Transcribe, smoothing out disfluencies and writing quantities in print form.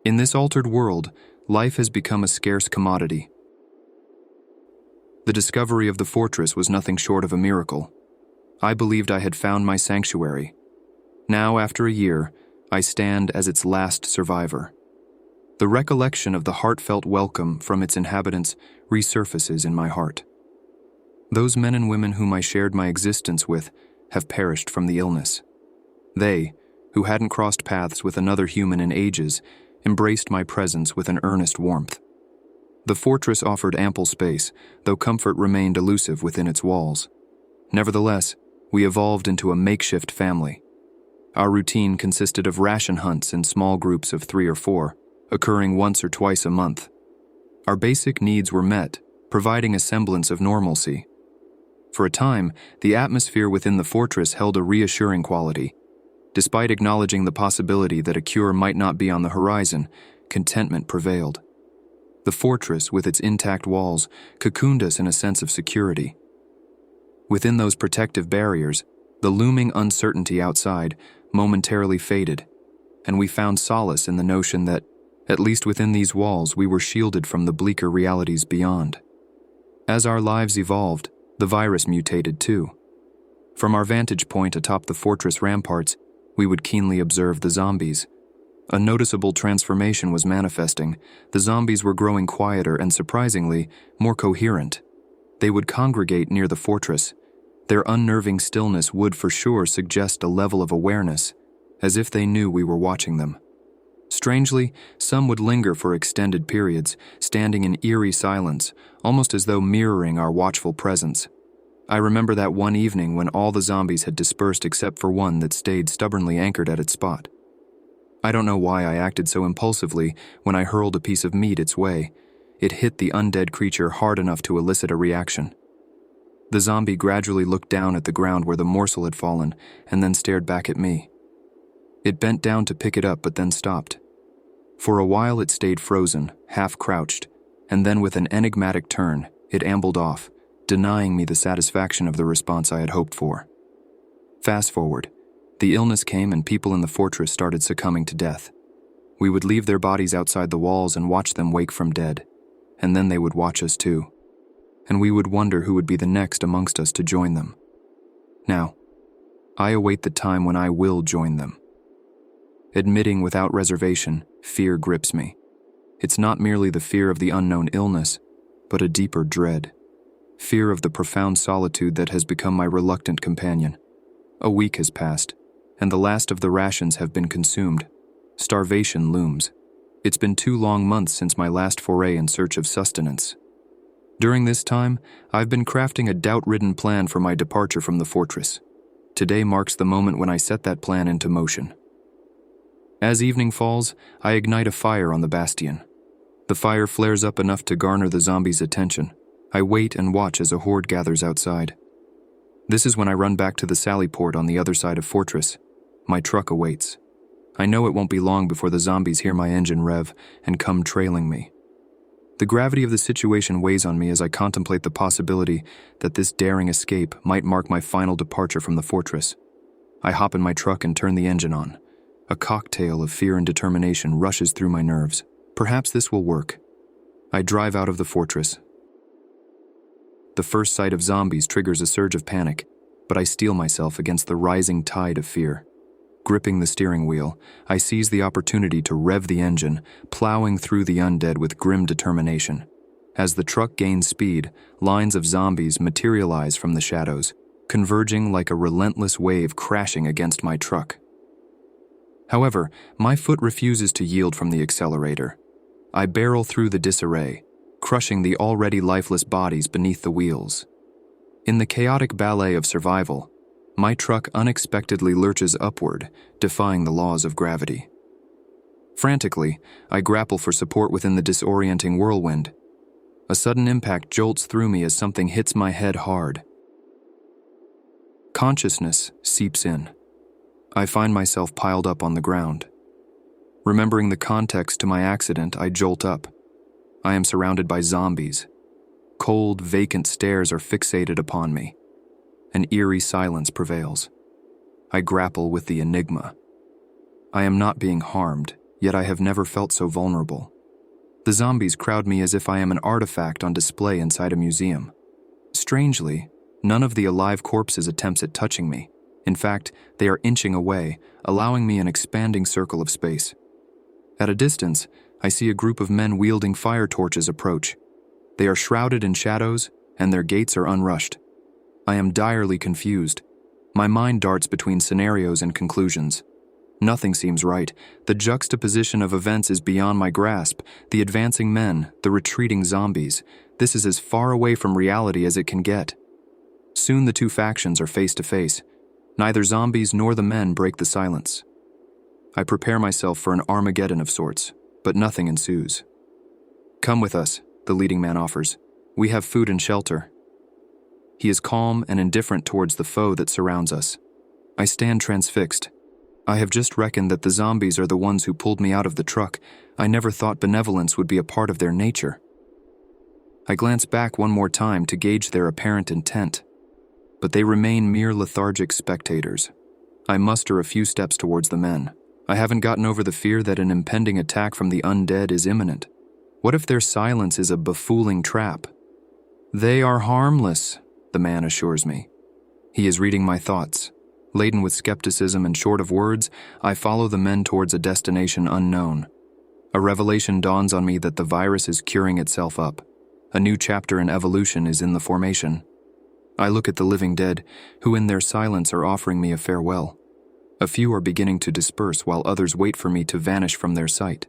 In this altered world, life has become a scarce commodity. The discovery of the fortress was nothing short of a miracle. I believed I had found my sanctuary. Now, after a year, I stand as its last survivor. The recollection of the heartfelt welcome from its inhabitants resurfaces in my heart. Those men and women whom I shared my existence with have perished from the illness. They, who hadn't crossed paths with another human in ages, embraced my presence with an earnest warmth. The fortress offered ample space, though comfort remained elusive within its walls. Nevertheless, we evolved into a makeshift family. Our routine consisted of ration hunts in small groups of 3 or 4, occurring once or twice a month. Our basic needs were met, providing a semblance of normalcy. For a time, the atmosphere within the fortress held a reassuring quality. Despite acknowledging the possibility that a cure might not be on the horizon, contentment prevailed. The fortress, with its intact walls, cocooned us in a sense of security. Within those protective barriers, the looming uncertainty outside momentarily faded, and we found solace in the notion that, at least within these walls, we were shielded from the bleaker realities beyond. As our lives evolved, the virus mutated too. From our vantage point atop the fortress ramparts, we would keenly observe the zombies. A noticeable transformation was manifesting. The zombies were growing quieter and, surprisingly, more coherent. They would congregate near the fortress. Their unnerving stillness would for sure suggest a level of awareness, as if they knew we were watching them. Strangely, some would linger for extended periods, standing in eerie silence, almost as though mirroring our watchful presence. I remember that one evening when all the zombies had dispersed except for one that stayed stubbornly anchored at its spot. I don't know why I acted so impulsively when I hurled a piece of meat its way. It hit the undead creature hard enough to elicit a reaction. The zombie gradually looked down at the ground where the morsel had fallen and then stared back at me. It bent down to pick it up but then stopped. For a while it stayed frozen, half crouched, and then with an enigmatic turn, it ambled off, denying me the satisfaction of the response I had hoped for. Fast forward. The illness came and people in the fortress started succumbing to death. We would leave their bodies outside the walls and watch them wake from dead, and then they would watch us too. And we would wonder who would be the next amongst us to join them. Now, I await the time when I will join them. Admitting without reservation, fear grips me. It's not merely the fear of the unknown illness, but a deeper dread. Fear of the profound solitude that has become my reluctant companion. A week has passed, and the last of the rations have been consumed. Starvation looms. It's been 2 long months since my last foray in search of sustenance. During this time, I've been crafting a doubt-ridden plan for my departure from the fortress. Today marks the moment when I set that plan into motion. As evening falls, I ignite a fire on the bastion. The fire flares up enough to garner the zombies' attention. I wait and watch as a horde gathers outside. This is when I run back to the sally port on the other side of fortress. My truck awaits. I know it won't be long before the zombies hear my engine rev and come trailing me. The gravity of the situation weighs on me as I contemplate the possibility that this daring escape might mark my final departure from the fortress. I hop in my truck and turn the engine on. A cocktail of fear and determination rushes through my nerves. Perhaps this will work. I drive out of the fortress. The first sight of zombies triggers a surge of panic, but I steel myself against the rising tide of fear. Gripping the steering wheel, I seize the opportunity to rev the engine, plowing through the undead with grim determination. As the truck gains speed, lines of zombies materialize from the shadows, converging like a relentless wave crashing against my truck. However, my foot refuses to yield from the accelerator. I barrel through the disarray, crushing the already lifeless bodies beneath the wheels. In the chaotic ballet of survival, my truck unexpectedly lurches upward, defying the laws of gravity. Frantically, I grapple for support within the disorienting whirlwind. A sudden impact jolts through me as something hits my head hard. Consciousness seeps in. I find myself piled up on the ground. Remembering the context to my accident, I jolt up. I am surrounded by zombies. Cold, vacant stares are fixated upon me. An eerie silence prevails. I grapple with the enigma. I am not being harmed, yet I have never felt so vulnerable. The zombies crowd me as if I am an artifact on display inside a museum. Strangely, none of the alive corpses attempts at touching me. In fact, they are inching away, allowing me an expanding circle of space. At a distance, I see a group of men wielding fire torches approach. They are shrouded in shadows, and their gaits are unrushed. I am direly confused. My mind darts between scenarios and conclusions. Nothing seems right. The juxtaposition of events is beyond my grasp. The advancing men, the retreating zombies. This is as far away from reality as it can get. Soon the two factions are face to face. Neither zombies nor the men break the silence. I prepare myself for an Armageddon of sorts, but nothing ensues. "Come with us," the leading man offers. "We have food and shelter." He is calm and indifferent towards the foe that surrounds us. I stand transfixed. I have just reckoned that the zombies are the ones who pulled me out of the truck. I never thought benevolence would be a part of their nature. I glance back one more time to gauge their apparent intent, but they remain mere lethargic spectators. I muster a few steps towards the men. I haven't gotten over the fear that an impending attack from the undead is imminent. What if their silence is a befooling trap? "They are harmless," the man assures me. He is reading my thoughts. Laden with skepticism and short of words, I follow the men towards a destination unknown. A revelation dawns on me that the virus is curing itself up. A new chapter in evolution is in the formation. I look at the living dead, who in their silence are offering me a farewell. A few are beginning to disperse while others wait for me to vanish from their sight.